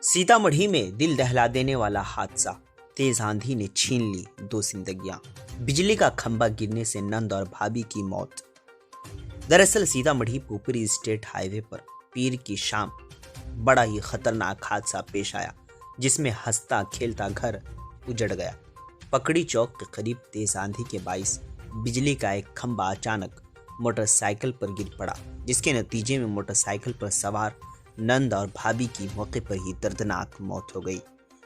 सीतामढ़ी में दिल दहला देने वाला हादसा। तेज आंधी ने छीन ली 2 जिंदगियां। बिजली का खंभा गिरने से नंद और भाभी की मौत। दरअसल सीतामढ़ी पुपरी स्टेट हाईवे पर पीर की शाम बड़ा ही खतरनाक हादसा पेश आया, जिसमें हंसता खेलता घर उजड़ गया। पकड़ी चौक के करीब तेज आंधी के बाइस बिजली का एक खंभा अचानक मोटरसाइकिल पर गिर पड़ा, जिसके नतीजे में मोटरसाइकिल पर सवार नंद और भाभी की मौके पर ही दर्दनाक मौत हो गई,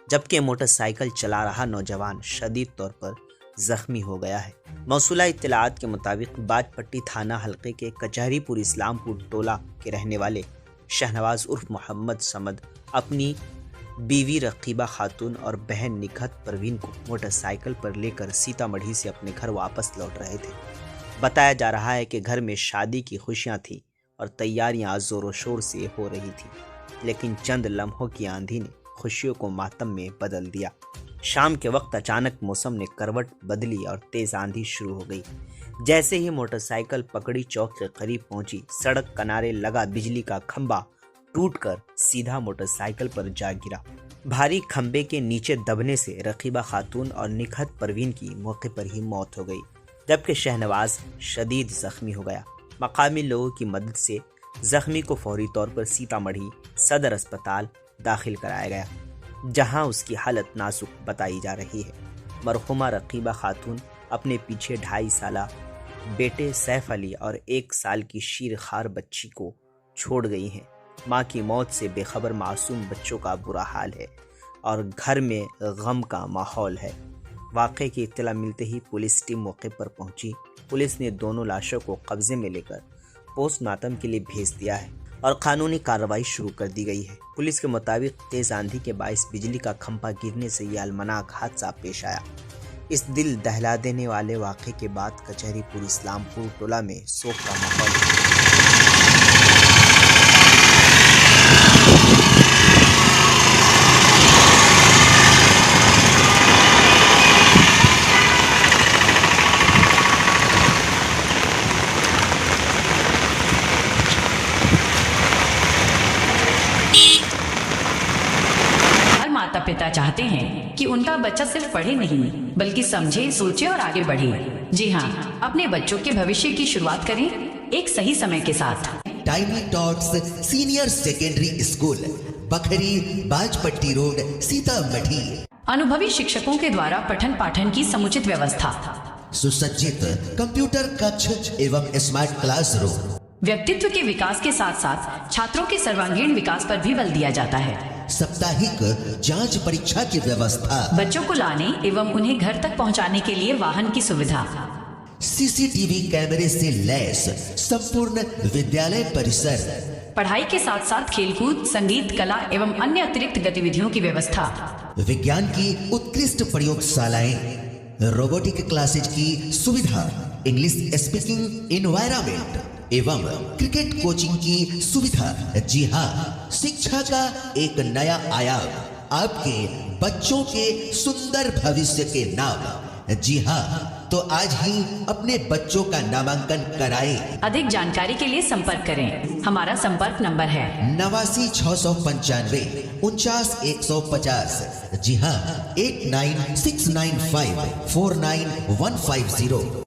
जबकि मोटरसाइकिल चला रहा नौजवान शदीद तौर पर जख्मी हो गया है। मौसूला इत्तलात के मुताबिक बाजपट्टी थाना हल्के के कचहरीपुर इस्लामपुर टोला के रहने वाले शहनवाज उर्फ मोहम्मद समद अपनी बीवी रकीबा खातून और बहन निखत परवीन को मोटरसाइकिल पर लेकर सीतामढ़ी से अपने घर वापस लौट रहे थे। बताया जा रहा है कि घर में शादी की खुशियां थीं और तैयारियां जोरों शोर से हो रही थी, लेकिन चंद लम्हों की आंधी ने खुशियों को मातम में बदल दिया। शाम के वक्त अचानक मौसम ने करवट बदली और तेज आंधी शुरू हो गई। जैसे ही मोटरसाइकिल पकड़ी चौक के करीब पहुंची, सड़क किनारे लगा बिजली का खंभा टूटकर सीधा मोटरसाइकिल पर जा गिरा। भारी खंभे के नीचे दबने से रकीबा खातून और निखत परवीन की मौके पर ही मौत हो गई, जबकि शहनवाज शदीद जख्मी हो गया। मकामी लोगों की मदद से जख्मी को फौरी तौर पर सीतामढ़ी सदर अस्पताल दाखिल कराया गया, जहां उसकी हालत नाजुक बताई जा रही है। मरहुमा रकीबा खातून अपने पीछे 2.5 साला बेटे सैफ अली और 1 साल की शीर खार बच्ची को छोड़ गई हैं। मां की मौत से बेखबर मासूम बच्चों का बुरा हाल है और घर में गम का माहौल है। वाक़े की इत्तला मिलते ही पुलिस टीम मौके पर पहुंची। पुलिस ने दोनों लाशों को कब्जे में लेकर पोस्टमार्टम के लिए भेज दिया है और कानूनी कार्रवाई शुरू कर दी गई है। पुलिस के मुताबिक तेज आंधी के बाइस बिजली का खंभा गिरने से यह अलमनाक हादसा पेश आया। इस दिल दहला देने वाले वाक़े के बाद कचहरीपुर इस्लामपुर टोला में शोक का माहौल है। माता पिता चाहते हैं कि उनका बच्चा सिर्फ पढ़े नहीं बल्कि समझे, सोचे और आगे बढ़े। जी हाँ, अपने बच्चों के भविष्य की शुरुआत करें एक सही समय के साथ। Tiny tots senior secondary school, Bakhri, Bajpatti road, Sitamarhi. अनुभवी शिक्षकों के द्वारा पठन पाठन की समुचित व्यवस्था, सुसज्जित कंप्यूटर कक्ष एवं स्मार्ट क्लासरूम। व्यक्तित्व के विकास के साथ साथ छात्रों के सर्वांगीण विकास पर भी बल दिया जाता है। साप्ताहिक जांच परीक्षा की व्यवस्था, बच्चों को लाने एवं उन्हें घर तक पहुंचाने के लिए वाहन की सुविधा, सीसीटीवी कैमरे से लैस संपूर्ण विद्यालय परिसर, पढ़ाई के साथ साथ खेलकूद, संगीत, कला एवं अन्य अतिरिक्त गतिविधियों की व्यवस्था, विज्ञान की उत्कृष्ट प्रयोगशालाएं, रोबोटिक क्लासेज की सुविधा, इंग्लिश स्पीकिंग एनवायरनमेंट एवं क्रिकेट कोचिंग की सुविधा। जी हाँ, शिक्षा का एक नया आयाम आपके बच्चों के सुंदर भविष्य के नाम। जी हाँ, तो आज ही अपने बच्चों का नामांकन कराएं। अधिक जानकारी के लिए संपर्क करें। हमारा संपर्क नंबर है 89 695 49 150। जी हाँ, 89 695 49 150।